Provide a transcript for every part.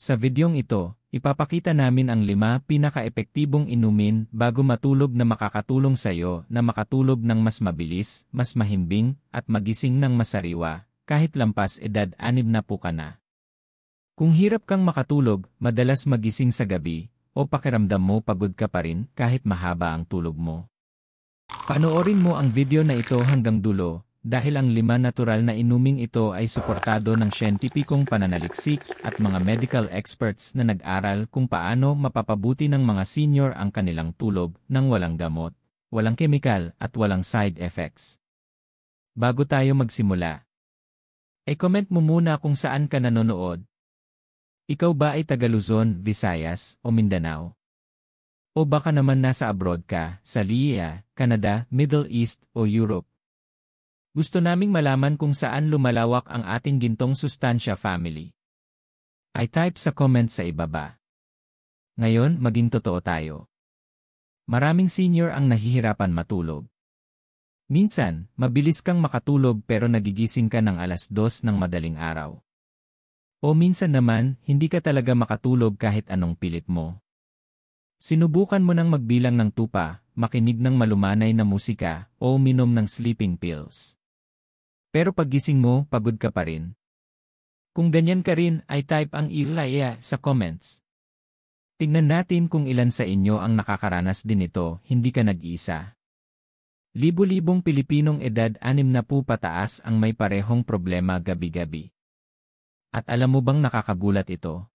Sa videong ito, ipapakita namin ang 5 pinaka-epektibong inumin bago matulog na makakatulong sa iyo na makatulog ng mas mabilis, mas mahimbing, at magising ng masariwa, kahit lampas edad 60 ka na. Kung hirap kang makatulog, madalas magising sa gabi, o pakiramdam mo pagod ka pa rin kahit mahaba ang tulog mo. Panoorin mo ang video na ito hanggang dulo, dahil ang 5 natural na inuming ito ay suportado ng siyentipikong pananaliksik at mga medical experts na nag-aral kung paano mapapabuti ng mga senior ang kanilang tulog nang walang gamot, walang kemikal at walang side effects. Bago tayo magsimula, comment mo muna kung saan ka nanonood. Ikaw ba ay taga Luzon, Visayas, o Mindanao? O baka naman nasa abroad ka, sa Liya, Canada, Middle East, o Europe? Gusto naming malaman kung saan lumalawak ang ating gintong sustansya family. I-type sa comment sa ibaba. Ngayon, maging totoo tayo. Maraming senior ang nahihirapan matulog. Minsan, mabilis kang makatulog pero nagigising ka ng 2:00 ng madaling araw. O minsan naman, hindi ka talaga makatulog kahit anong pilit mo. Sinubukan mo nang magbilang ng tupa, makinig ng malumanay na musika, o uminom ng sleeping pills. Pero paggising mo, pagod ka pa rin. Kung ganyan ka rin, ay type ang ilaya sa comments. Tingnan natin kung ilan sa inyo ang nakakaranas din ito, hindi ka nag-iisa. Libo-libong Pilipinong edad 60 pataas ang may parehong problema gabi-gabi. At alam mo bang nakakagulat ito?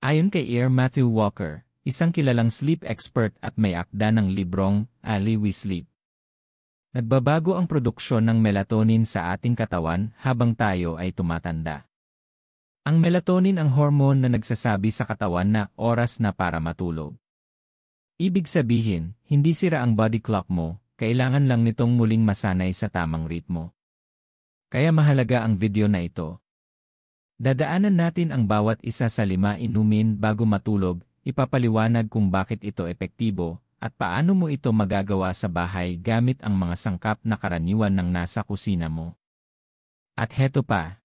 Ayon kay Matthew Walker, isang kilalang sleep expert at may akda ng librong Ali We Sleep, nagbabago ang produksyon ng melatonin sa ating katawan habang tayo ay tumatanda. Ang melatonin ang hormone na nagsasabi sa katawan na oras na para matulog. Ibig sabihin, hindi sira ang body clock mo, kailangan lang nitong muling masanay sa tamang ritmo. Kaya mahalaga ang video na ito. Dadaanan natin ang bawat isa sa 5 inumin bago matulog, ipapaliwanag kung bakit ito epektibo, at paano mo ito magagawa sa bahay gamit ang mga sangkap na karaniwan ng nasa kusina mo. At heto pa.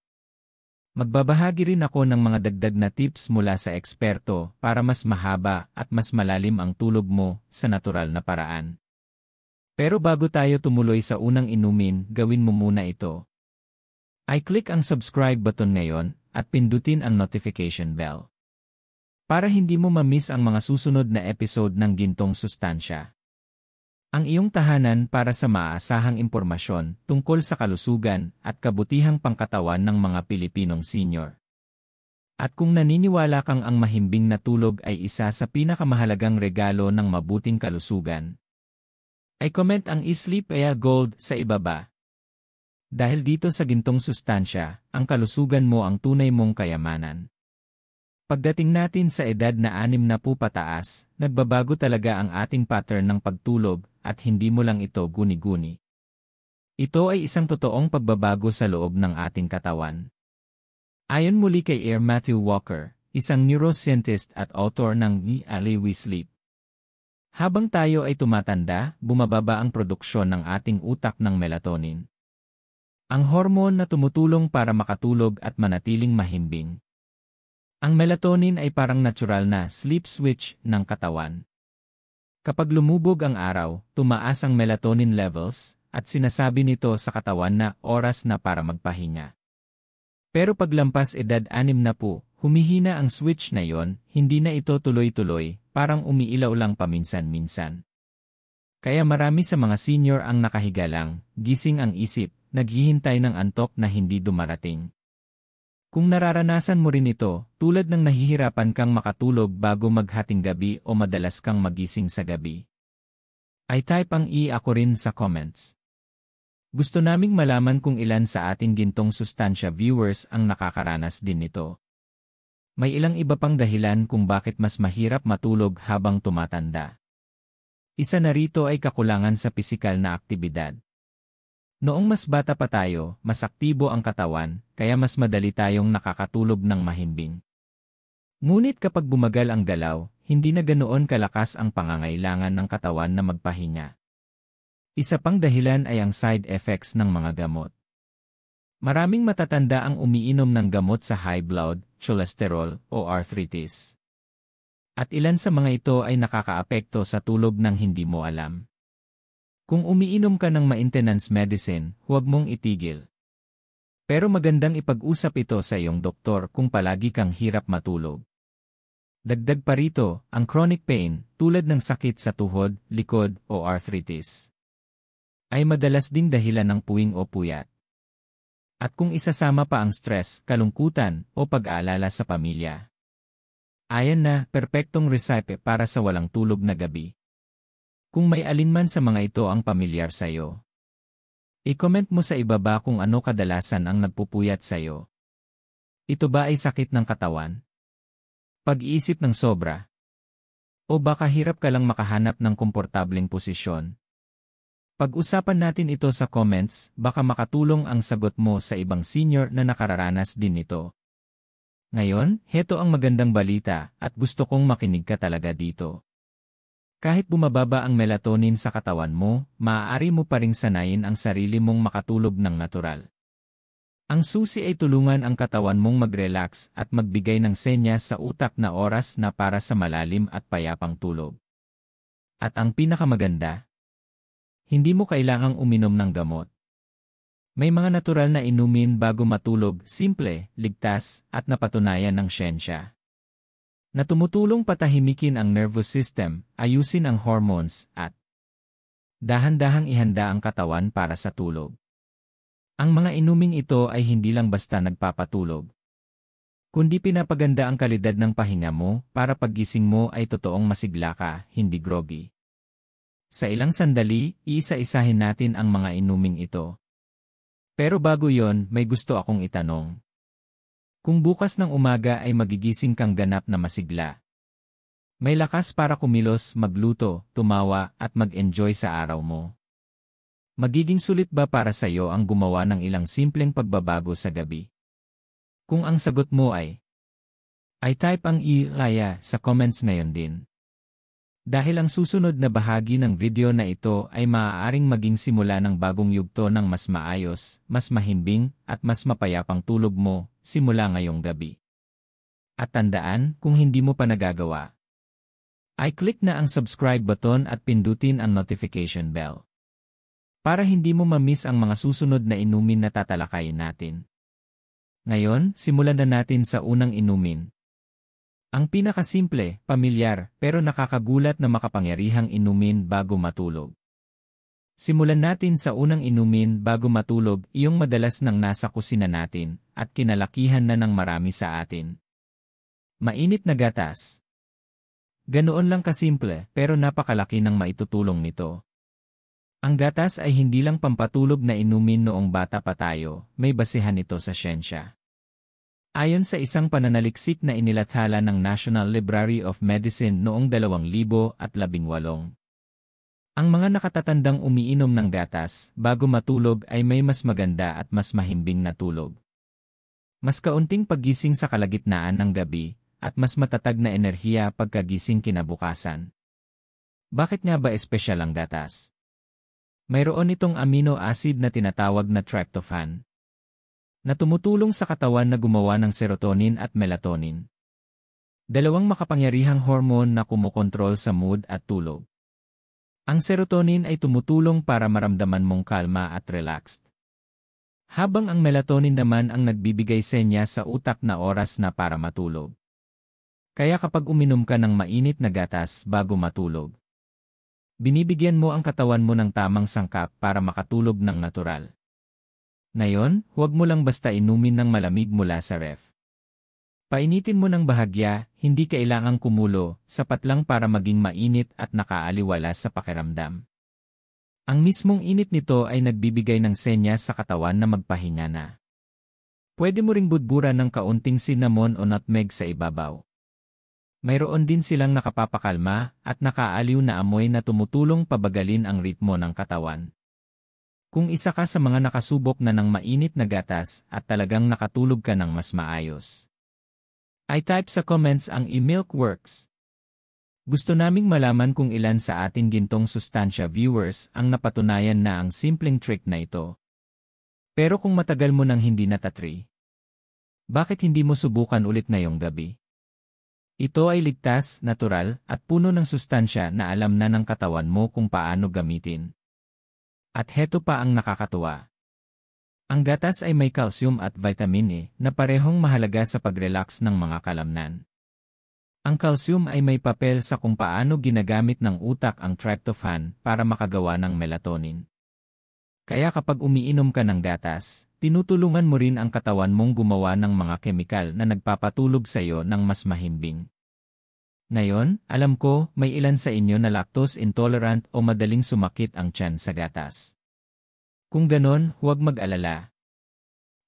Magbabahagi rin ako ng mga dagdag na tips mula sa eksperto para mas mahaba at mas malalim ang tulog mo sa natural na paraan. Pero bago tayo tumuloy sa unang inumin, gawin mo muna ito. I-click ang subscribe button ngayon at pindutin ang notification bell, para hindi mo ma-miss ang mga susunod na episode ng Gintong Sustansya. Ang iyong tahanan para sa maaasahang impormasyon tungkol sa kalusugan at kabutihang pangkatawan ng mga Pilipinong senior. At kung naniniwala kang ang mahimbing na tulog ay isa sa pinakamahalagang regalo ng mabuting kalusugan, ay comment ang iSleep Gold sa ibaba. Dahil dito sa Gintong Sustansya, ang kalusugan mo ang tunay mong kayamanan. Pagdating natin sa edad na 60 pataas, nagbabago talaga ang ating pattern ng pagtulog at hindi mo lang ito guni-guni. Ito ay isang totoong pagbabago sa loob ng ating katawan. Ayon muli kay Matthew Walker, isang neuroscientist at author ng Ali We Sleep. Habang tayo ay tumatanda, bumababa ang produksyon ng ating utak ng melatonin, ang hormone na tumutulong para makatulog at manatiling mahimbing. Ang melatonin ay parang natural na sleep switch ng katawan. Kapag lumubog ang araw, tumaas ang melatonin levels, at sinasabi nito sa katawan na oras na para magpahinga. Pero paglampas edad 60, humihina ang switch na yon, hindi na ito tuloy-tuloy, parang umiilaw lang paminsan-minsan. Kaya marami sa mga senior ang nakahiga lang, gising ang isip, naghihintay ng antok na hindi dumarating. Kung nararanasan mo rin ito, tulad ng nahihirapan kang makatulog bago maghating gabi o madalas kang magising sa gabi, ay type ang ako rin sa comments. Gusto naming malaman kung ilan sa ating Gintong Sustansya viewers ang nakakaranas din nito. May ilang iba pang dahilan kung bakit mas mahirap matulog habang tumatanda. Isa na rito ay kakulangan sa pisikal na aktibidad. Noong mas bata pa tayo, mas aktibo ang katawan, kaya mas madali tayong nakakatulog ng mahimbing. Ngunit kapag bumagal ang galaw, hindi na ganoon kalakas ang pangangailangan ng katawan na magpahinga. Isa pang dahilan ay ang side effects ng mga gamot. Maraming matatanda ang umiinom ng gamot sa high blood, cholesterol, o arthritis. At ilan sa mga ito ay nakakaapekto sa tulog ng hindi mo alam. Kung umiinom ka ng maintenance medicine, huwag mong itigil. Pero magandang ipag-usap ito sa iyong doktor kung palagi kang hirap matulog. Dagdag pa rito, ang chronic pain, tulad ng sakit sa tuhod, likod, o arthritis, ay madalas ding dahilan ng puwing o puyat. At kung isasama pa ang stress, kalungkutan, o pag-aalala sa pamilya, ayan na, perpektong recipe para sa walang tulog na gabi. Kung may alinman sa mga ito ang pamilyar sa iyo, i-comment mo sa ibaba kung ano kadalasan ang nagpupuyat sa iyo. Ito ba ay sakit ng katawan? Pag-iisip ng sobra? O baka hirap ka lang makahanap ng komportableng posisyon? Pag-usapan natin ito sa comments, baka makatulong ang sagot mo sa ibang senior na nakararanas din nito. Ngayon, heto ang magandang balita at gusto kong makinig ka talaga dito. Kahit bumababa ang melatonin sa katawan mo, maaari mo pa ring sanayin ang sarili mong makatulog ng natural. Ang susi ay tulungan ang katawan mong mag-relax at magbigay ng senyas sa utak na oras na para sa malalim at payapang tulog. At ang pinakamaganda, hindi mo kailangang uminom ng gamot. May mga natural na inumin bago matulog, simple, ligtas, at napatunayan ng siyensya, na tumutulong patahimikin ang nervous system, ayusin ang hormones, at dahan-dahang ihanda ang katawan para sa tulog. Ang mga inuming ito ay hindi lang basta nagpapatulog, kundi pinapaganda ang kalidad ng pahinga mo para paggising mo ay totoong masigla ka, hindi groggy. Sa ilang sandali, iisa-isahin natin ang mga inuming ito. Pero bago yon, may gusto akong itanong. Kung bukas ng umaga ay magigising kang ganap na masigla, may lakas para kumilos, magluto, tumawa, at mag-enjoy sa araw mo, magiging sulit ba para sa iyo ang gumawa ng ilang simpleng pagbabago sa gabi? Kung ang sagot mo ay type ang i-kaya sa comments ngayon din. Dahil ang susunod na bahagi ng video na ito ay maaaring maging simula ng bagong yugto ng mas maayos, mas mahimbing, at mas mapayapang tulog mo, simula ngayong gabi. At tandaan, kung hindi mo pa nagagawa, i-click na ang subscribe button at pindutin ang notification bell, para hindi mo ma-miss ang mga susunod na inumin na tatalakayin natin. Ngayon, simulan na natin sa unang inumin. Ang pinakasimple, pamilyar, pero nakakagulat na makapangyarihang inumin bago matulog. Simulan natin sa unang inumin bago matulog, iyong madalas nang nasa kusina natin, at kinalakihan na ng marami sa atin. Mainit na gatas. Ganoon lang kasimple, pero napakalaki ng maitutulong nito. Ang gatas ay hindi lang pampatulog na inumin noong bata pa tayo, may basehan ito sa siyensya. Ayon sa isang pananaliksik na inilathala ng National Library of Medicine noong 2018, ang mga nakatatandang umiinom ng gatas bago matulog ay may mas maganda at mas mahimbing na tulog, mas kaunting paggising sa kalagitnaan ng gabi, at mas matatag na enerhiya pagkagising kinabukasan. Bakit nga ba espesyal ang gatas? Mayroon itong amino acid na tinatawag na tryptophan, na tumutulong sa katawan na gumawa ng serotonin at melatonin, dalawang makapangyarihang hormone na kumokontrol sa mood at tulog. Ang serotonin ay tumutulong para maramdaman mong kalma at relaxed, habang ang melatonin naman ang nagbibigay senyas sa utak na oras na para matulog. Kaya kapag uminom ka ng mainit na gatas bago matulog, binibigyan mo ang katawan mo ng tamang sangkap para makatulog ng natural. Ngayon, huwag mo lang basta inumin ng malamig mula sa ref. Painitin mo ng bahagya, hindi kailangang kumulo, sapat lang para maging mainit at nakaaliwala sa pakiramdam. Ang mismong init nito ay nagbibigay ng senyas sa katawan na magpahinga na. Pwede mo ring budburan ng kaunting cinnamon o nutmeg sa ibabaw. Mayroon din silang nakapapakalma at nakaaliw na amoy na tumutulong pabagalin ang ritmo ng katawan. Kung isa ka sa mga nakasubok na ng mainit na gatas at talagang nakatulog ka ng mas maayos, i-type sa comments ang e-milk works. Gusto naming malaman kung ilan sa ating gintong sustansya viewers ang napatunayan na ang simpleng trick na ito. Pero kung matagal mo nang hindi natatry, bakit hindi mo subukan ulit ngayong gabi? Ito ay ligtas, natural, at puno ng sustansya na alam na ng katawan mo kung paano gamitin. At heto pa ang nakakatuwa. Ang gatas ay may calcium at vitamin E na parehong mahalaga sa pag-relax ng mga kalamnan. Ang calcium ay may papel sa kung paano ginagamit ng utak ang tryptophan para makagawa ng melatonin. Kaya kapag umiinom ka ng gatas, tinutulungan mo rin ang katawan mong gumawa ng mga kemikal na nagpapatulog sa iyo ng mas mahimbing. Ngayon, alam ko, may ilan sa inyo na lactose intolerant o madaling sumakit ang tiyan sa gatas. Kung ganon, huwag mag-alala.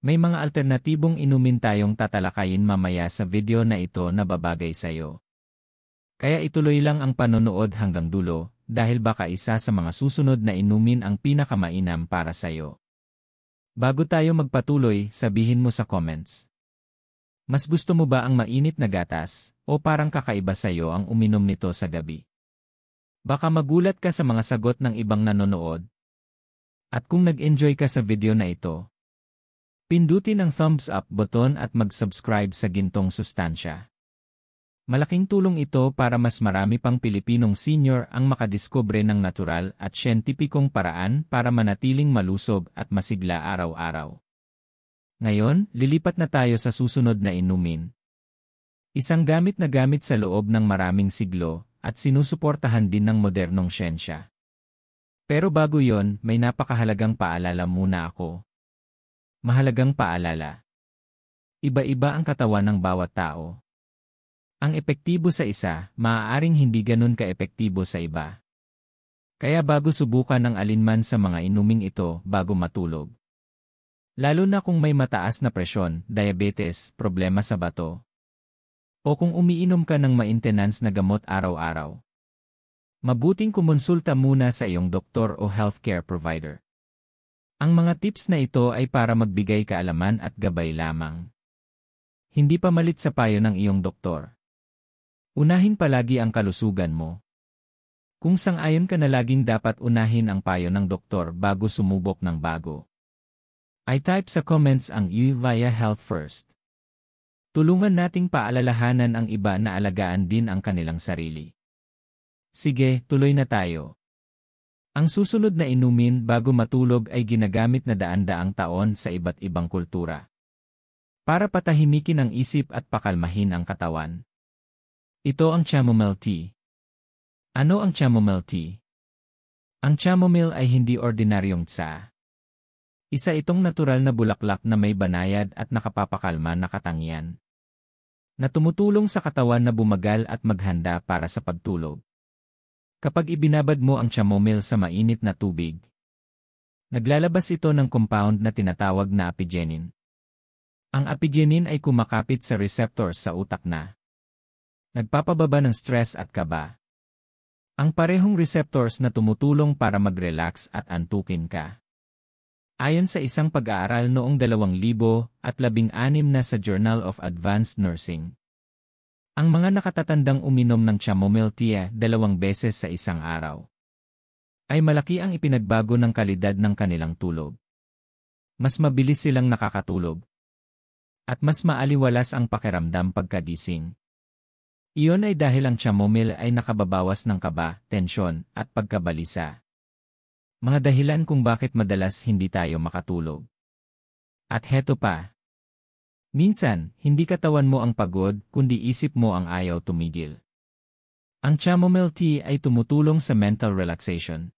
May mga alternatibong inumin tayong tatalakayin mamaya sa video na ito na babagay sa iyo. Kaya ituloy lang ang panonood hanggang dulo, dahil baka isa sa mga susunod na inumin ang pinakamainam para sa iyo. Bago tayo magpatuloy, sabihin mo sa comments. Mas gusto mo ba ang mainit na gatas, o parang kakaiba sa iyo ang uminom nito sa gabi? Baka magulat ka sa mga sagot ng ibang nanonood. At kung nag-enjoy ka sa video na ito, pindutin ang thumbs up button at mag-subscribe sa Gintong Sustansya. Malaking tulong ito para mas marami pang Pilipinong senior ang makadiskubre ng natural at siyentipikong paraan para manatiling malusog at masigla araw-araw. Ngayon, lilipat na tayo sa susunod na inumin. Isang gamit na gamit sa loob ng maraming siglo at sinusuportahan din ng modernong siyensya. Pero bago yon, may napakahalagang paalala muna ako. Mahalagang paalala. Iba-iba ang katawan ng bawat tao. Ang epektibo sa isa, maaaring hindi ganun ka-epektibo sa iba. Kaya bago subukan ang alinman sa mga inuming ito bago matulog. Lalo na kung may mataas na presyon, diabetes, problema sa bato. O kung umiinom ka ng maintenance na gamot araw-araw. Mabuting kumonsulta muna sa iyong doktor o healthcare provider. Ang mga tips na ito ay para magbigay kaalaman at gabay lamang. Hindi pa malit sa payo ng iyong doktor. Unahin palagi ang kalusugan mo. Kung sang-ayon ka na laging dapat unahin ang payo ng doktor bago sumubok ng bago. I-type sa comments ang "you via health first." Tulungan nating paalalahanan ang iba na alagaan din ang kanilang sarili. Sige, tuloy na tayo. Ang susunod na inumin bago matulog ay ginagamit na daan-daang taon sa iba't ibang kultura. Para patahimikin ang isip at pakalmahin ang katawan. Ito ang chamomile tea. Ano ang chamomile tea? Ang chamomile ay hindi ordinaryong tsa. Isa itong natural na bulaklak na may banayad at nakapapakalma na katangian. Na tumutulong sa katawan na bumagal at maghanda para sa pagtulog. Kapag ibinabad mo ang chamomile sa mainit na tubig, naglalabas ito ng compound na tinatawag na apigenin. Ang apigenin ay kumakapit sa receptors sa utak na nagpapababa ng stress at kaba. Ang parehong receptors na tumutulong para mag-relax at antukin ka. Ayon sa isang pag-aaral noong 2016 na sa Journal of Advanced Nursing. Ang mga nakatatandang uminom ng chamomile tea 2 beses sa isang araw ay malaki ang ipinagbago ng kalidad ng kanilang tulog. Mas mabilis silang nakakatulog. At mas maaliwalas ang pakiramdam pagkagising. Iyon ay dahil ang chamomile ay nakababawas ng kaba, tensyon, at pagkabalisa. Mga dahilan kung bakit madalas hindi tayo makatulog. At heto pa. Minsan, hindi katawan mo ang pagod, kundi isip mo ang ayaw tumigil. Ang chamomile tea ay tumutulong sa mental relaxation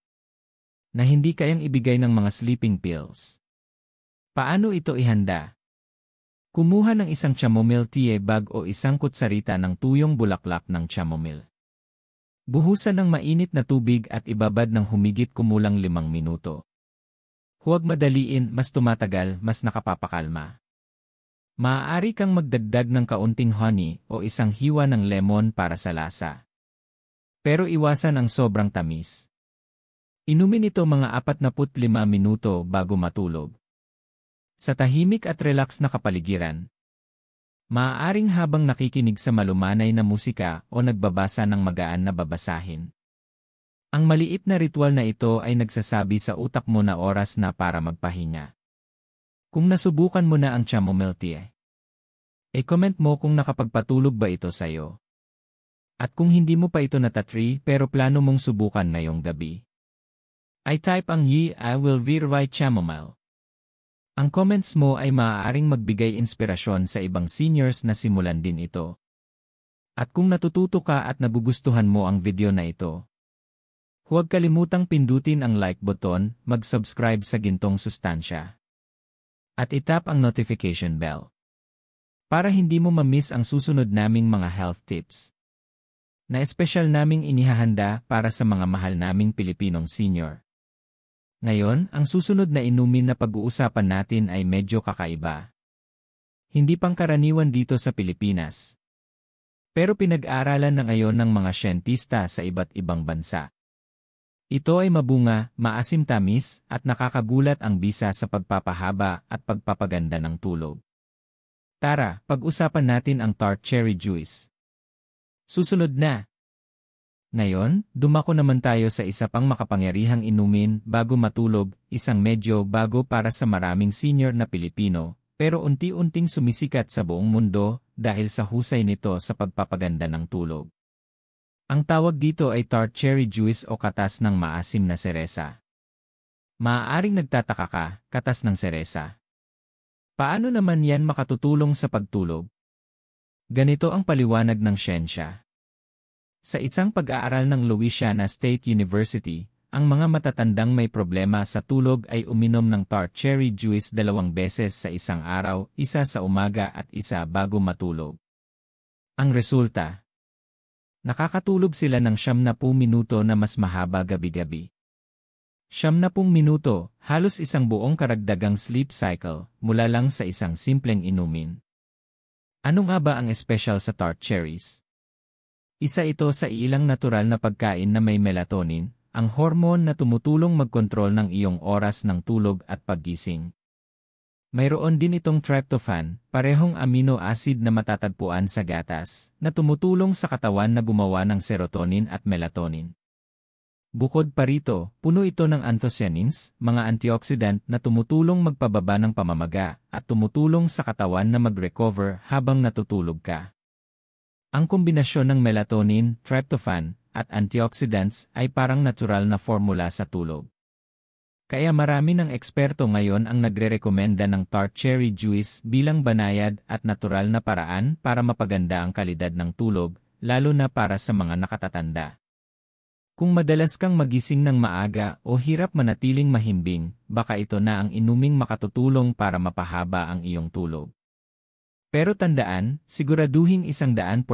na hindi kayang ibigay ng mga sleeping pills. Paano ito ihanda? Kumuha ng isang chamomile tea bag o isang kutsarita ng tuyong bulaklak ng chamomile. Buhusan ng mainit na tubig at ibabad ng humigit kumulang 5 minuto. Huwag madaliin, mas tumatagal, mas nakapapakalma. Maaari kang magdagdag ng kaunting honey o isang hiwa ng lemon para sa lasa. Pero iwasan ang sobrang tamis. Inumin ito mga 45 minuto bago matulog. Sa tahimik at relax na kapaligiran. Maaaring habang nakikinig sa malumanay na musika o nagbabasa ng magaan na babasahin. Ang maliit na ritual na ito ay nagsasabi sa utak mo na oras na para magpahinga. Kung nasubukan mo na ang chamomile tea, i-comment mo kung nakapagpatulog ba ito sa'yo. At kung hindi mo pa ito natatry pero plano mong subukan ngayong gabi, I type ang I will rewrite chamomile. Ang comments mo ay maaaring magbigay inspirasyon sa ibang seniors na simulan din ito. At kung natututo ka at nagugustuhan mo ang video na ito, huwag kalimutang pindutin ang like button, mag-subscribe sa Gintong Sustansya, at itap ang notification bell para hindi mo ma-miss ang susunod naming mga health tips na espesyal naming inihahanda para sa mga mahal naming Pilipinong senior. Ngayon, ang susunod na inumin na pag-uusapan natin ay medyo kakaiba. Hindi pangkaraniwan dito sa Pilipinas, pero pinag-aaralan na ngayon ng mga siyentista sa iba't ibang bansa. Ito ay mabunga, maasim-tamis, at nakakagulat ang bisa sa pagpapahaba at pagpapaganda ng tulog. Tara, pag-usapan natin ang tart cherry juice. Susunod na! Ngayon, dumako naman tayo sa isa pang makapangyarihang inumin bago matulog, isang medyo bago para sa maraming senior na Pilipino, pero unti-unting sumisikat sa buong mundo dahil sa husay nito sa pagpapaganda ng tulog. Ang tawag dito ay tart cherry juice o katas ng maasim na seresa. Maaaring nagtataka ka, katas ng seresa. Paano naman yan makatutulong sa pagtulog? Ganito ang paliwanag ng siyensya. Sa isang pag-aaral ng Louisiana State University, ang mga matatandang may problema sa tulog ay uminom ng tart cherry juice 2 beses sa isang araw, isa sa umaga at isa bago matulog. Ang resulta, nakakatulog sila ng 90 minuto na mas mahaba gabi-gabi. 90 minuto, halos isang buong karagdagang sleep cycle, mula lang sa isang simpleng inumin. Ano nga ba ang espesyal sa tart cherries? Isa ito sa ilang natural na pagkain na may melatonin, ang hormone na tumutulong magkontrol ng iyong oras ng tulog at paggising. Mayroon din itong tryptophan, parehong amino acid na matatagpuan sa gatas, na tumutulong sa katawan na gumawa ng serotonin at melatonin. Bukod pa rito, puno ito ng anthocyanins, mga antioxidant na tumutulong magpababa ng pamamaga at tumutulong sa katawan na mag-recover habang natutulog ka. Ang kombinasyon ng melatonin, tryptophan, at antioxidants ay parang natural na formula sa tulog. Kaya marami ng eksperto ngayon ang nagre-rekomenda ng tart cherry juice bilang banayad at natural na paraan para mapaganda ang kalidad ng tulog, lalo na para sa mga nakatatanda. Kung madalas kang magising ng maaga o hirap manatiling mahimbing, baka ito na ang inuming makatutulong para mapahaba ang iyong tulog. Pero tandaan, siguraduhin 100%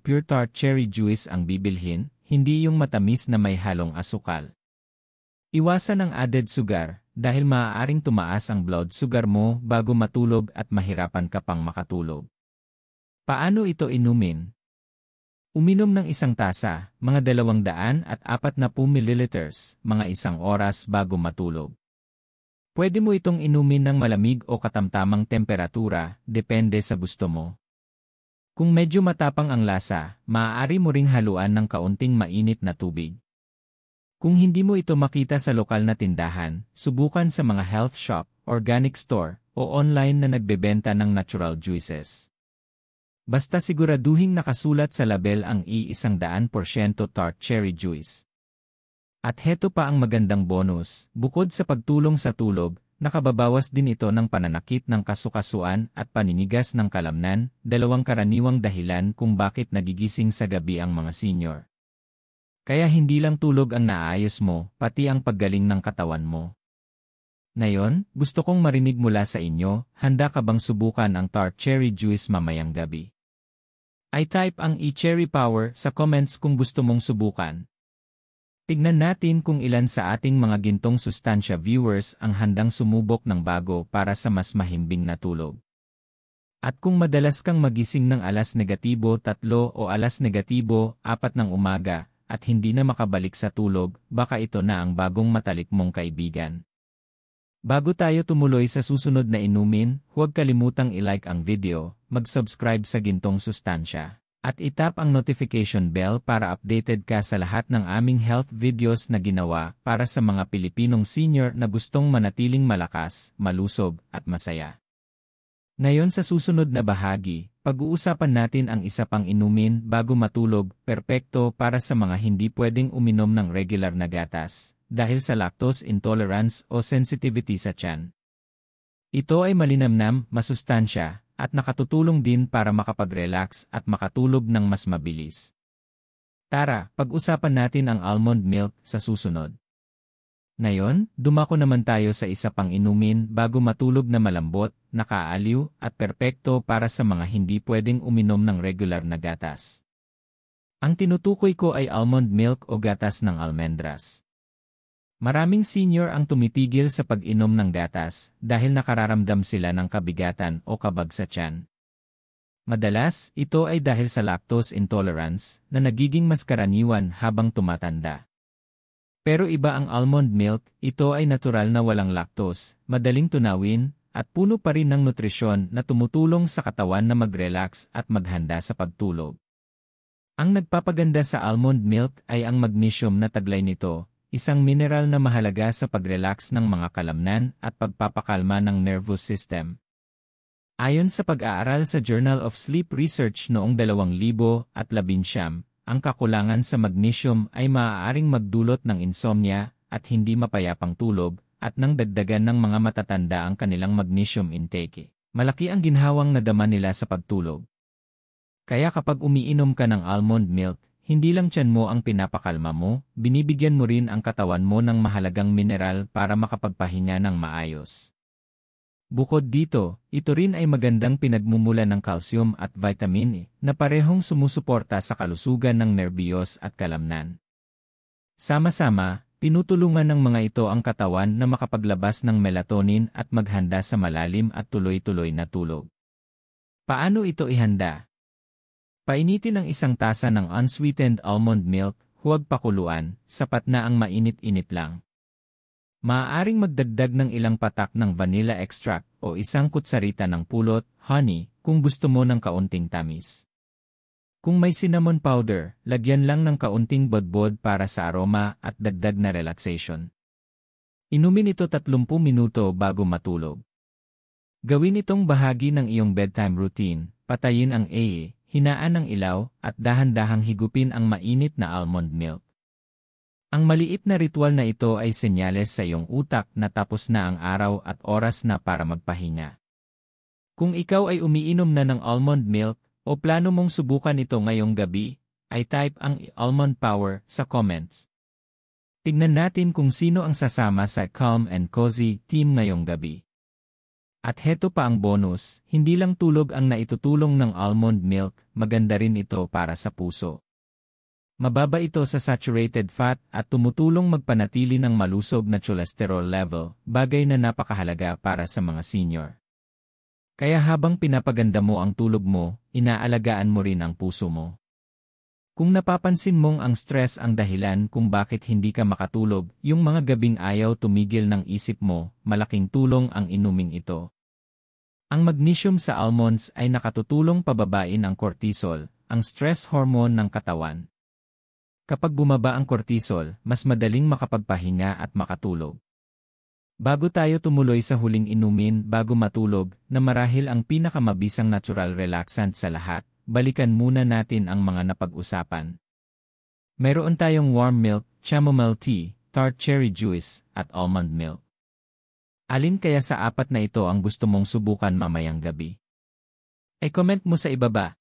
pure tart cherry juice ang bibilhin, hindi yung matamis na may halong asukal. Iwasan ang added sugar, dahil maaaring tumaas ang blood sugar mo bago matulog at mahirapan ka pang makatulog. Paano ito inumin? Uminom ng 1 tasa, mga 240 ml, mga 1 oras bago matulog. Pwede mo itong inumin ng malamig o katamtamang temperatura, depende sa gusto mo. Kung medyo matapang ang lasa, maaari mo ring haluan ng kaunting mainit na tubig. Kung hindi mo ito makita sa lokal na tindahan, subukan sa mga health shop, organic store, o online na nagbebenta ng natural juices. Basta siguraduhing nakasulat sa label ang 100% tart cherry juice. At heto pa ang magandang bonus, bukod sa pagtulong sa tulog, nakababawas din ito ng pananakit ng kasukasuan at paninigas ng kalamnan, 2 karaniwang dahilan kung bakit nagigising sa gabi ang mga senior. Kaya hindi lang tulog ang naayos mo, pati ang paggaling ng katawan mo. Ngayon, gusto kong marinig mula sa inyo, handa ka bang subukan ang tart cherry juice mamayang gabi? I-type ang e-cherry power sa comments kung gusto mong subukan. Tignan natin kung ilan sa ating mga Gintong Sustansya viewers ang handang sumubok ng bago para sa mas mahimbing na tulog. At kung madalas kang magising ng alas negatibo 3 o alas negatibo 4 ng umaga at hindi na makabalik sa tulog, baka ito na ang bagong matalik mong kaibigan. Bago tayo tumuloy sa susunod na inumin, huwag kalimutang i-like ang video, mag-subscribe sa Gintong Sustansya, At itap ang notification bell para updated ka sa lahat ng aming health videos na ginawa para sa mga Pilipinong senior na gustong manatiling malakas, malusog, at masaya. Ngayon sa susunod na bahagi, pag-uusapan natin ang isa pang inumin bago matulog, perpekto para sa mga hindi pwedeng uminom ng regular na gatas, dahil sa lactose intolerance o sensitivity sa tiyan. Ito ay malinamnam, masustansya, at nakatutulong din para makapag-relax at makatulog ng mas mabilis. Tara, pag-usapan natin ang almond milk sa susunod. Ngayon, dumako naman tayo sa isa pang inumin bago matulog na malambot, nakaaliw, at perpekto para sa mga hindi pwedeng uminom ng regular na gatas. Ang tinutukoy ko ay almond milk o gatas ng almendras. Maraming senior ang tumitigil sa pag-inom ng gatas dahil nakararamdam sila ng kabigatan o kabag sa tiyan. Madalas, ito ay dahil sa lactose intolerance na nagiging mas karaniwan habang tumatanda. Pero iba ang almond milk, ito ay natural na walang lactose, madaling tunawin, at puno pa rin ng nutrisyon na tumutulong sa katawan na mag-relax at maghanda sa pagtulog. Ang nagpapaganda sa almond milk ay ang magnesium na taglay nito, isang mineral na mahalaga sa pag-relax ng mga kalamnan at pagpapakalma ng nervous system. Ayon sa pag-aaral sa Journal of Sleep Research noong 2019, ang kakulangan sa magnesium ay maaaring magdulot ng insomnia at hindi mapayapang tulog at nang dagdagan ng mga matatanda ang kanilang magnesium intake. Malaki ang ginhawang nadama nila sa pagtulog. Kaya kapag umiinom ka ng almond milk, hindi lang tiyan mo ang pinapakalma mo, binibigyan mo rin ang katawan mo ng mahalagang mineral para makapagpahinga ng maayos. Bukod dito, ito rin ay magandang pinagmumula ng calcium at vitamin E na parehong sumusuporta sa kalusugan ng nerbiyos at kalamnan. Sama-sama, tinutulungan ng mga ito ang katawan na makapaglabas ng melatonin at maghanda sa malalim at tuloy-tuloy na tulog. Paano ito ihanda? Painitin ang isang tasa ng unsweetened almond milk, huwag pakuluan, sapat na ang mainit-init lang. Maaaring magdagdag ng ilang patak ng vanilla extract o isang kutsarita ng pulot, honey, kung gusto mo ng kaunting tamis. Kung may cinnamon powder, lagyan lang ng kaunting bodbod para sa aroma at dagdag na relaxation. Inumin ito 30 minuto bago matulog. Gawin itong bahagi ng iyong bedtime routine, patayin ang hinaan ng ilaw, at dahan-dahang higupin ang mainit na almond milk. Ang maliit na ritual na ito ay senyales sa iyong utak na tapos na ang araw at oras na para magpahinga. Kung ikaw ay umiinom na ng almond milk, o plano mong subukan ito ngayong gabi, ay type ang almond power sa comments. Tignan natin kung sino ang sasama sa Calm and Cozy team ngayong gabi. At heto pa ang bonus, hindi lang tulog ang naitutulong ng almond milk, maganda rin ito para sa puso. Mababa ito sa saturated fat at tumutulong magpanatili ng malusog na cholesterol level, bagay na napakahalaga para sa mga senior. Kaya habang pinapaganda mo ang tulog mo, inaalagaan mo rin ang puso mo. Kung napapansin mong ang stress ang dahilan kung bakit hindi ka makatulog, yung mga gabing ayaw tumigil ng isip mo, malaking tulong ang inuming ito. Ang magnesium sa almonds ay nakatutulong pababain ang cortisol, ang stress hormone ng katawan. Kapag bumaba ang cortisol, mas madaling makapagpahinga at makatulog. Bago tayo tumuloy sa huling inumin bago matulog, na marahil ang pinakamabisang natural relaxant sa lahat, balikan muna natin ang mga napag-usapan. Meron tayong warm milk, chamomile tea, tart cherry juice, at almond milk. Alin kaya sa apat na ito ang gusto mong subukan mamayang gabi? I-comment mo sa ibaba.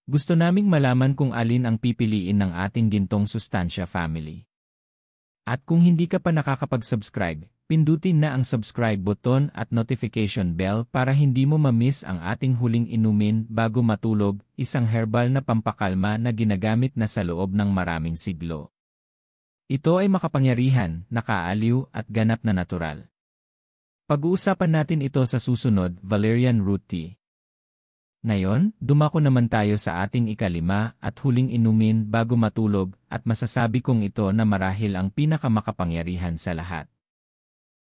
Gusto naming malaman kung alin ang pipiliin ng ating gintong sustansya family. At kung hindi ka pa nakakapag-subscribe, pindutin na ang subscribe button at notification bell para hindi mo ma-miss ang ating huling inumin bago matulog, isang herbal na pampakalma na ginagamit na sa loob ng maraming siglo. Ito ay makapangyarihan, nakaaliw at ganap na natural. Pag-uusapan natin ito sa susunod, valerian root tea. Ngayon, dumako naman tayo sa ating ikalima at huling inumin bago matulog at masasabi kong ito na marahil ang pinakamakapangyarihan sa lahat.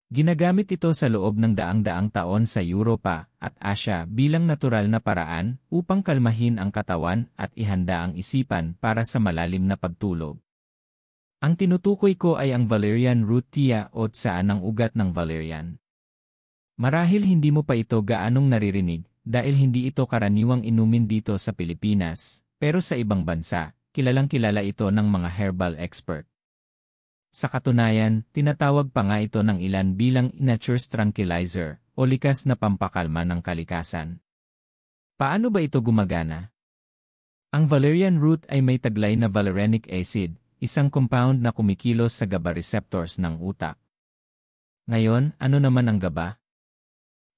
Ginagamit ito sa loob ng daang-daang taon sa Europa at Asya bilang natural na paraan upang kalmahin ang katawan at ihanda ang isipan para sa malalim na pagtulog. Ang tinutukoy ko ay ang valerian root tea o tsaan ng ugat ng valerian. Marahil hindi mo pa ito gaanong naririnig dahil hindi ito karaniwang inumin dito sa Pilipinas, pero sa ibang bansa, kilalang-kilala ito ng mga herbal expert. Sa katunayan, tinatawag pa nga ito ng ilan bilang nature's tranquilizer o likas na pampakalma ng kalikasan. Paano ba ito gumagana? Ang valerian root ay may taglay na valerianic acid, isang compound na kumikilos sa GABA receptors ng utak. Ngayon, ano naman ang GABA?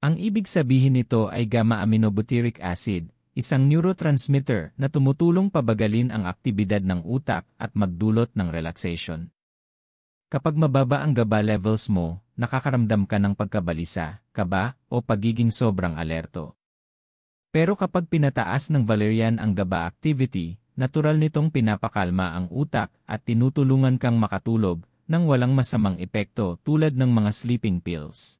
Ang ibig sabihin nito ay gamma-aminobutyric acid, isang neurotransmitter na tumutulong pabagalin ang aktibidad ng utak at magdulot ng relaxation. Kapag mababa ang GABA levels mo, nakakaramdam ka ng pagkabalisa, kaba, o pagiging sobrang alerto. Pero kapag pinataas ng valerian ang GABA activity, natural nitong pinapakalma ang utak at tinutulungan kang makatulog nang walang masamang epekto tulad ng mga sleeping pills.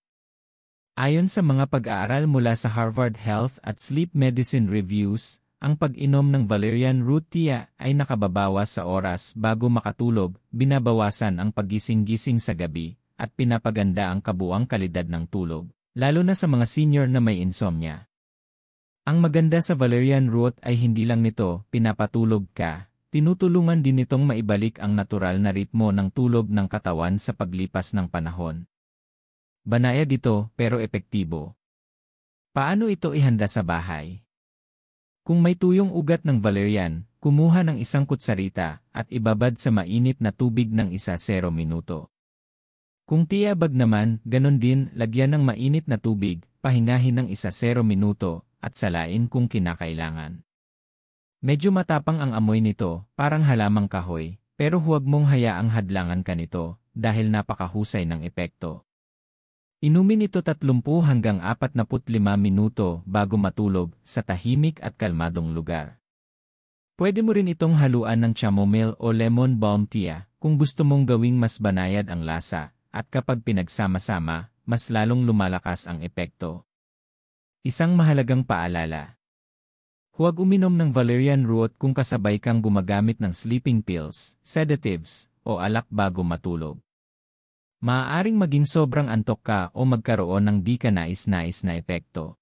Ayon sa mga pag-aaral mula sa Harvard Health at Sleep Medicine Reviews, ang pag-inom ng valerian root tea ay nakababawas sa oras bago makatulog, binabawasan ang paggising-gising sa gabi, at pinapaganda ang kabuuang kalidad ng tulog, lalo na sa mga senior na may insomnia. Ang maganda sa valerian root ay hindi lang nito pinapatulog ka, tinutulungan din nitong maibalik ang natural na ritmo ng tulog ng katawan sa paglipas ng panahon. Banayad ito pero epektibo. Paano ito ihanda sa bahay? Kung may tuyong ugat ng valerian, kumuha ng isang kutsarita at ibabad sa mainit na tubig ng 1-0 minuto. Kung tiyabag naman, ganon din, lagyan ng mainit na tubig, pahingahin ng 1-0 minuto, at salain kung kinakailangan. Medyo matapang ang amoy nito, parang halamang kahoy, pero huwag mong hayaang hadlangan ka nito, dahil napakahusay ng epekto. Inumin ito 30 hanggang 45 minuto bago matulog sa tahimik at kalmadong lugar. Pwede mo rin itong haluan ng chamomile o lemon balm tea kung gusto mong gawing mas banayad ang lasa, at kapag pinagsama-sama, mas lalong lumalakas ang epekto. Isang mahalagang paalala. Huwag uminom ng valerian root kung kasabay kang gumagamit ng sleeping pills, sedatives, o alak bago matulog. Maaaring maging sobrang antok ka o magkaroon ng di ka nais-nais na epekto.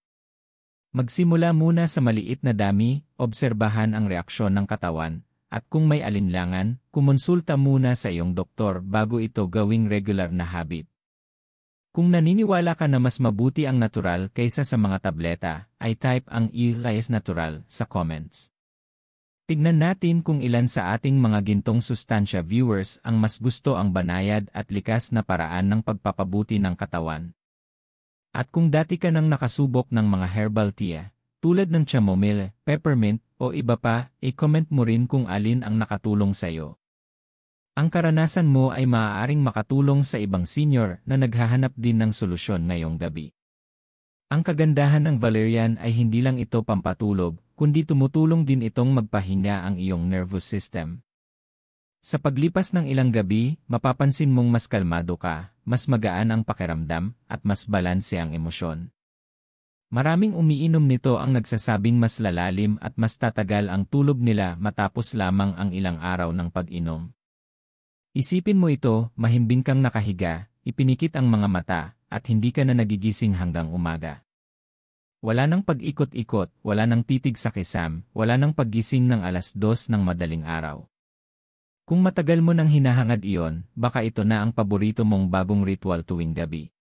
Magsimula muna sa maliit na dami, obserbahan ang reaksyon ng katawan, at kung may alinlangan, kumonsulta muna sa iyong doktor bago ito gawing regular na habit. Kung naniniwala ka na mas mabuti ang natural kaysa sa mga tableta, ay type ang "Elias Natural" sa comments. Tignan natin kung ilan sa ating mga gintong sustansya viewers ang mas gusto ang banayad at likas na paraan ng pagpapabuti ng katawan. At kung dati ka nang nakasubok ng mga herbal tea, tulad ng chamomile, peppermint, o iba pa, i-comment mo rin kung alin ang nakatulong sa iyo. Ang karanasan mo ay maaaring makatulong sa ibang senior na naghahanap din ng solusyon ngayong gabi. Ang kagandahan ng valerian ay hindi lang ito pampatulog, kundi tumutulong din itong magpahinga ang iyong nervous system. Sa paglipas ng ilang gabi, mapapansin mong mas kalmado ka, mas magaan ang pakiramdam, at mas balanse ang emosyon. Maraming umiinom nito ang nagsasabing mas lalalim at mas tatagal ang tulog nila matapos lamang ang ilang araw ng pag-inom. Isipin mo ito, mahimbing kang nakahiga, ipinikit ang mga mata, at hindi ka na nagigising hanggang umaga. Wala nang pag-ikot-ikot, wala nang titig sa kisam, wala nang paggising ng 2:00 ng madaling araw. Kung matagal mo nang hinahangad iyon, baka ito na ang paborito mong bagong ritual tuwing gabi.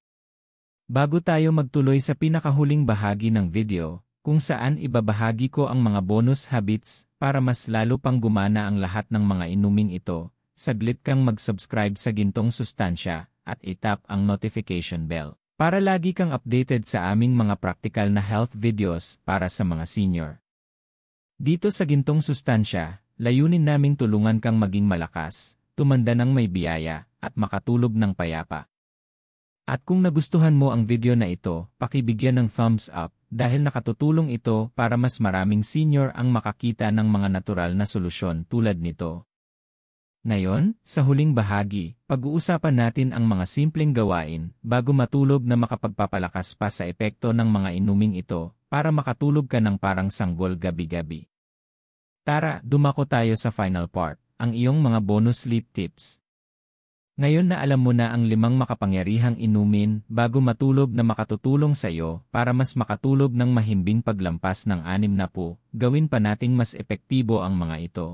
Bago tayo magtuloy sa pinakahuling bahagi ng video, kung saan ibabahagi ko ang mga bonus habits para mas lalo pang gumana ang lahat ng mga inuming ito, saglit kang mag-subscribe sa Gintong Sustansya at itap ang notification bell para lagi kang updated sa aming mga practical na health videos para sa mga senior. Dito sa Gintong Sustansya, layunin naming tulungan kang maging malakas, tumanda ng may biyaya, at makatulog ng payapa. At kung nagustuhan mo ang video na ito, pakibigyan ng thumbs up dahil nakatutulong ito para mas maraming senior ang makakita ng mga natural na solusyon tulad nito. Ngayon, sa huling bahagi, pag-uusapan natin ang mga simpleng gawain bago matulog na makapagpapalakas pa sa epekto ng mga inuming ito para makatulog ka ng parang sanggol gabi-gabi. Tara, dumako tayo sa final part, ang iyong mga bonus sleep tips. Ngayon na alam mo na ang 5 makapangyarihang inumin bago matulog na makatutulong sa iyo para mas makatulog ng mahimbing paglampas ng 60, gawin pa nating mas epektibo ang mga ito.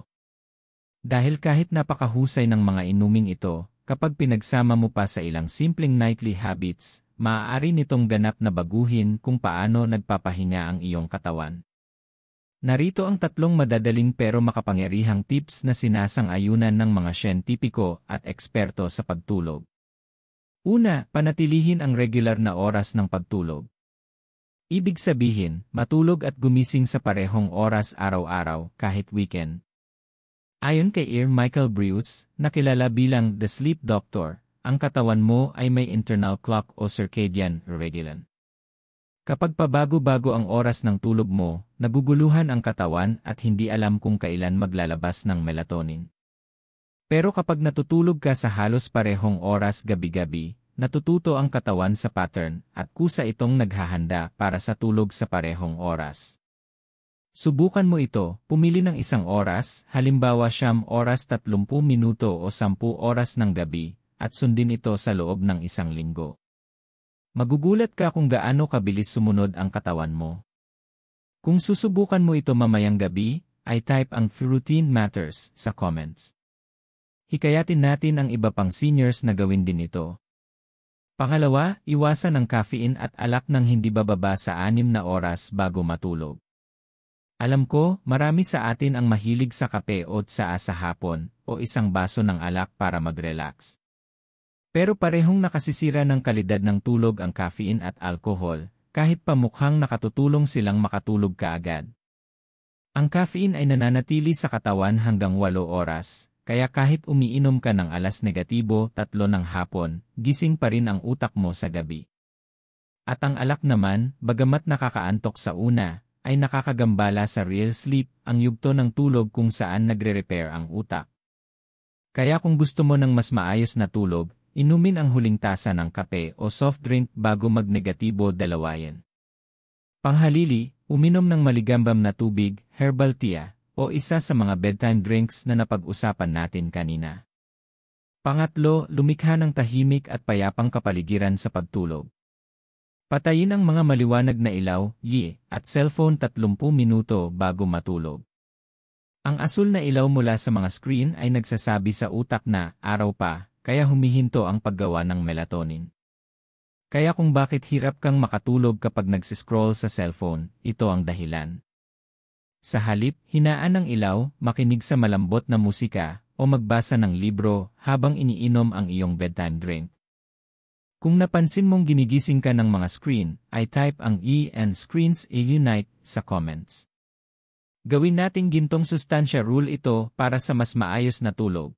Dahil kahit napakahusay ng mga inuming ito, kapag pinagsama mo pa sa ilang simpleng nightly habits, maaari nitong ganap na baguhin kung paano nagpapahinga ang iyong katawan. Narito ang 3 madadaling pero makapangyarihang tips na sinasang-ayunan ng mga siyentipiko at eksperto sa pagtulog. Una, panatilihin ang regular na oras ng pagtulog. Ibig sabihin, matulog at gumising sa parehong oras araw-araw kahit weekend. Ayon kay Michael Breus, na kilala bilang The Sleep Doctor, ang katawan mo ay may internal clock o circadian rhythm. Kapag pabago-bago ang oras ng tulog mo, naguguluhan ang katawan at hindi alam kung kailan maglalabas ng melatonin. Pero kapag natutulog ka sa halos parehong oras gabi-gabi, natututo ang katawan sa pattern at kusa itong naghahanda para sa tulog sa parehong oras. Subukan mo ito, pumili ng 1 oras, halimbawa 9 oras 30 minuto o 10 oras ng gabi, at sundin ito sa loob ng 1 linggo. Magugulat ka kung gaano kabilis sumunod ang katawan mo. Kung susubukan mo ito mamayang gabi, ay type ang routine matters sa comments. Hikayatin natin ang iba pang seniors na gawin din ito. Pangalawa, iwasan ang caffeine at alak ng hindi bababa sa 6 na oras bago matulog. Alam ko, marami sa atin ang mahilig sa kape o tsaa sa hapon o 1 baso ng alak para mag-relax. Pero parehong nakasisira ng kalidad ng tulog ang caffeine at alcohol, kahit pa mukhang nakatutulong silang makatulog kaagad. Ang caffeine ay nananatili sa katawan hanggang 8 oras, kaya kahit umiinom ka ng alas negatibo 3 ng hapon, gising pa rin ang utak mo sa gabi. At ang alak naman, bagamat nakakaantok sa una, ay nakakagambala sa real sleep, ang yugto ng tulog kung saan nagre-repair ang utak. Kaya kung gusto mo ng mas maayos na tulog, inumin ang huling tasa ng kape o soft drink bago mag-negatibo 2. Panghalili, uminom ng maligambam na tubig, herbal tea, o isa sa mga bedtime drinks na napag-usapan natin kanina. Pangatlo, lumikha ng tahimik at payapang kapaligiran sa pagtulog. Patayin ang mga maliwanag na ilaw, at cellphone 30 minuto bago matulog. Ang asul na ilaw mula sa mga screen ay nagsasabi sa utak na araw pa, kaya humihinto ang paggawa ng melatonin. Kaya kung bakit hirap kang makatulog kapag nagsiscroll sa cellphone, ito ang dahilan. Sa halip, hinaan ng ilaw, makinig sa malambot na musika, o magbasa ng libro habang iniinom ang iyong bedtime drink. Kung napansin mong ginigising ka ng mga screen, ay type ang and screens unite sa comments. Gawin nating gintong sustansya rule ito para sa mas maayos na tulog.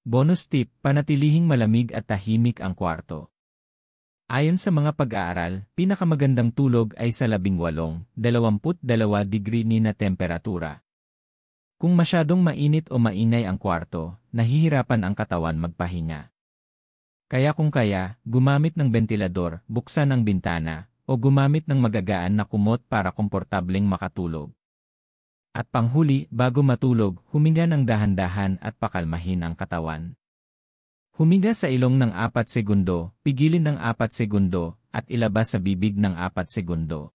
Bonus tip, panatilihing malamig at tahimik ang kwarto. Ayon sa mga pag-aaral, pinakamagandang tulog ay sa 18-22 degree na temperatura. Kung masyadong mainit o maingay ang kwarto, nahihirapan ang katawan magpahinga. Kaya kung kaya, gumamit ng bentilador, buksan ang bintana, o gumamit ng magagaan na kumot para komportableng makatulog. At panghuli, bago matulog, huminga ng dahan-dahan at pakalmahin ang katawan. Huminga sa ilong ng 4 segundo, pigilin ng 4 segundo, at ilabas sa bibig ng 4 segundo.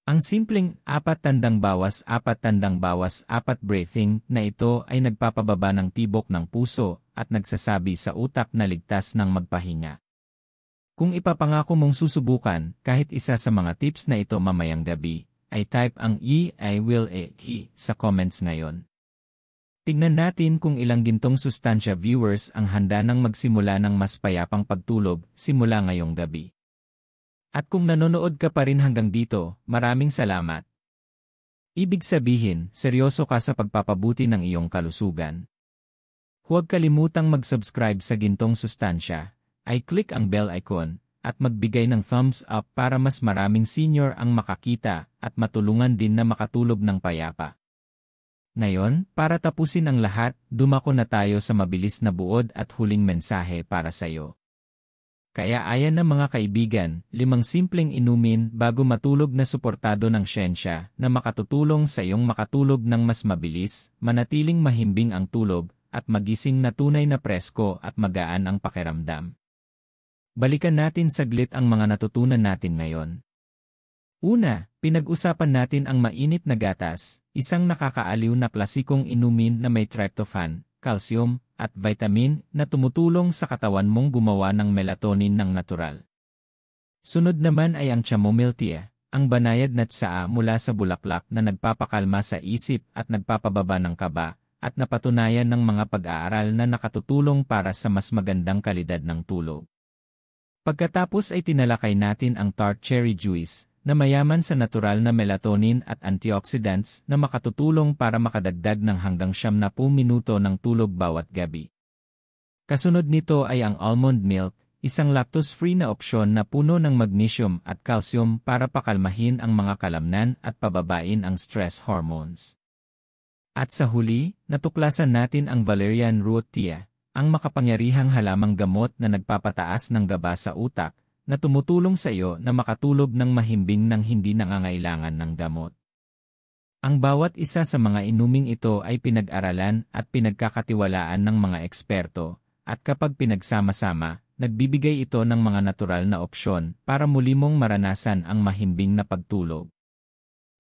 Ang simpleng 4 tandang bawas 4 tandang bawas 4 breathing na ito ay nagpapababa ng tibok ng puso at nagsasabi sa utak na ligtas ng magpahinga. Kung ipapangako mong susubukan kahit isa sa mga tips na ito mamayang gabi, ay type ang I will sa comments ngayon. Tignan natin kung ilang gintong sustansya viewers ang handa nang magsimula ng mas payapang pagtulog simula ngayong gabi. At kung nanonood ka pa rin hanggang dito, maraming salamat. Ibig sabihin, seryoso ka sa pagpapabuti ng iyong kalusugan. Huwag kalimutang mag-subscribe sa Gintong Sustansya, ay click ang bell icon, at magbigay ng thumbs up para mas maraming senior ang makakita at matulungan din na makatulog ng payapa. Ngayon, para tapusin ang lahat, dumako na tayo sa mabilis na buod at huling mensahe para sa iyo. Kaya ayan na mga kaibigan, 5 simpleng inumin bago matulog na suportado ng siyensya na makatutulong sa iyong makatulog ng mas mabilis, manatiling mahimbing ang tulog, at magising na tunay na presko at magaan ang pakiramdam. Balikan natin saglit ang mga natutunan natin ngayon. Una, pinag-usapan natin ang mainit na gatas, isang nakakaaliw na klasikong inumin na may tryptophan, calcium, at vitamin na tumutulong sa katawan mong gumawa ng melatonin ng natural. Sunod naman ay ang chamomile tea, ang banayad na tsaa mula sa bulaklak na nagpapakalma sa isip at nagpapababa ng kaba, at napatunayan ng mga pag-aaral na nakatutulong para sa mas magandang kalidad ng tulog. Pagkatapos ay tinalakay natin ang tart cherry juice, na mayaman sa natural na melatonin at antioxidants na makatutulong para makadagdag ng hanggang 90 minuto ng tulog bawat gabi. Kasunod nito ay ang almond milk, isang lactose-free na opsyon na puno ng magnesium at calcium para pakalmahin ang mga kalamnan at pababain ang stress hormones. At sa huli, natuklasan natin ang valerian root tea, ang makapangyarihang halamang gamot na nagpapataas ng gaba sa utak, na tumutulong sa iyo na makatulog ng mahimbing nang hindi nangangailangan ng gamot. Ang bawat isa sa mga inuming ito ay pinag-aralan at pinagkakatiwalaan ng mga eksperto, at kapag pinagsama-sama, nagbibigay ito ng mga natural na opsyon para muli mong maranasan ang mahimbing na pagtulog.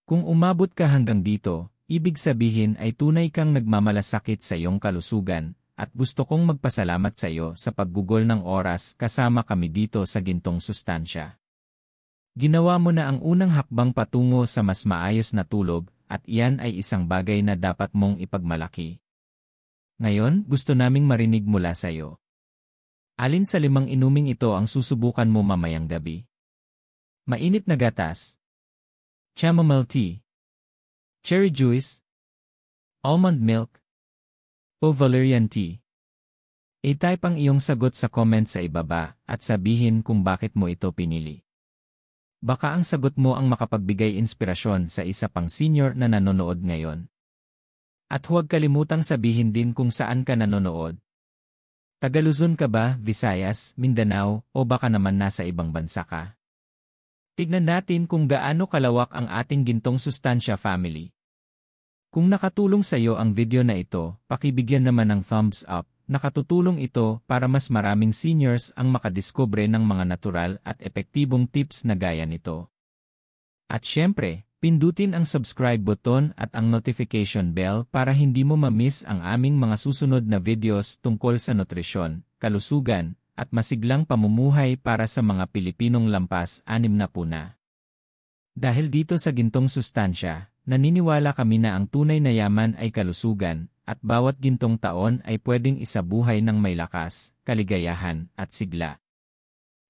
Kung umabot ka hanggang dito, ibig sabihin ay tunay kang nagmamalasakit sa iyong kalusugan, at gusto kong magpasalamat sa iyo sa paggugol ng oras kasama kami dito sa Gintong Sustansya. Ginawa mo na ang unang hakbang patungo sa mas maayos na tulog, at iyan ay isang bagay na dapat mong ipagmalaki. Ngayon, gusto naming marinig mula sa iyo. Alin sa 5 inuming ito ang susubukan mo mamayang gabi? Mainit na gatas, chamomile tea, cherry juice, almond milk, o valerian tea? I-type ang iyong sagot sa comment sa ibaba at sabihin kung bakit mo ito pinili. Baka ang sagot mo ang makapagbigay inspirasyon sa isa pang senior na nanonood ngayon. At huwag kalimutang sabihin din kung saan ka nanonood. Taga Luzon ka ba, Visayas, Mindanao, o baka naman nasa ibang bansa ka? Tignan natin kung gaano kalawak ang ating Gintong Sustansya family. Kung nakatulong sa iyo ang video na ito, pakibigyan naman ng thumbs up. Nakatutulong ito para mas maraming seniors ang makadiskubre ng mga natural at epektibong tips na gaya nito. At syempre, pindutin ang subscribe button at ang notification bell para hindi mo ma-miss ang aming mga susunod na videos tungkol sa nutrisyon, kalusugan, at masiglang pamumuhay para sa mga Pilipinong lampas 60 na. Dahil dito sa Gintong Sustansya, naniniwala kami na ang tunay na yaman ay kalusugan, at bawat gintong taon ay pwedeng isabuhay ng may lakas, kaligayahan, at sigla.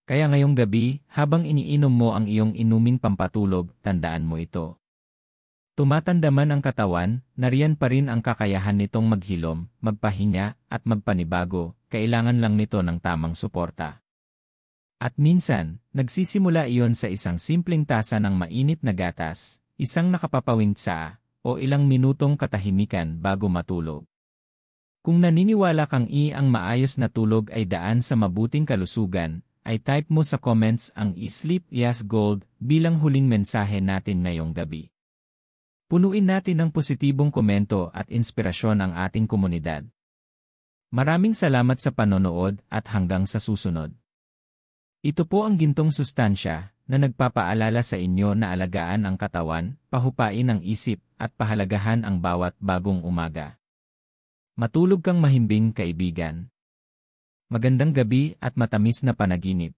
Kaya ngayong gabi, habang iniinom mo ang iyong inuming pampatulog, tandaan mo ito. Tumatanda man ang katawan, nariyan pa rin ang kakayahan nitong maghilom, magpahinga, at magpanibago, kailangan lang nito ng tamang suporta. At minsan, nagsisimula iyon sa isang simpleng tasa ng mainit na gatas, isang nakapapawing tsaa, o ilang minutong katahimikan bago matulog. Kung naniniwala kang ang maayos na tulog ay daan sa mabuting kalusugan, ay type mo sa comments ang Sleep Yes Gold bilang huling mensahe natin ngayong gabi. Punuin natin ng positibong komento at inspirasyon ang ating komunidad. Maraming salamat sa panonood at hanggang sa susunod. Ito po ang Gintong Sustansya, na nagpapaalala sa inyo na alagaan ang katawan, pahupain ang isip, at pahalagahan ang bawat bagong umaga. Matulog kang mahimbing, kaibigan. Magandang gabi at matamis na panaginip.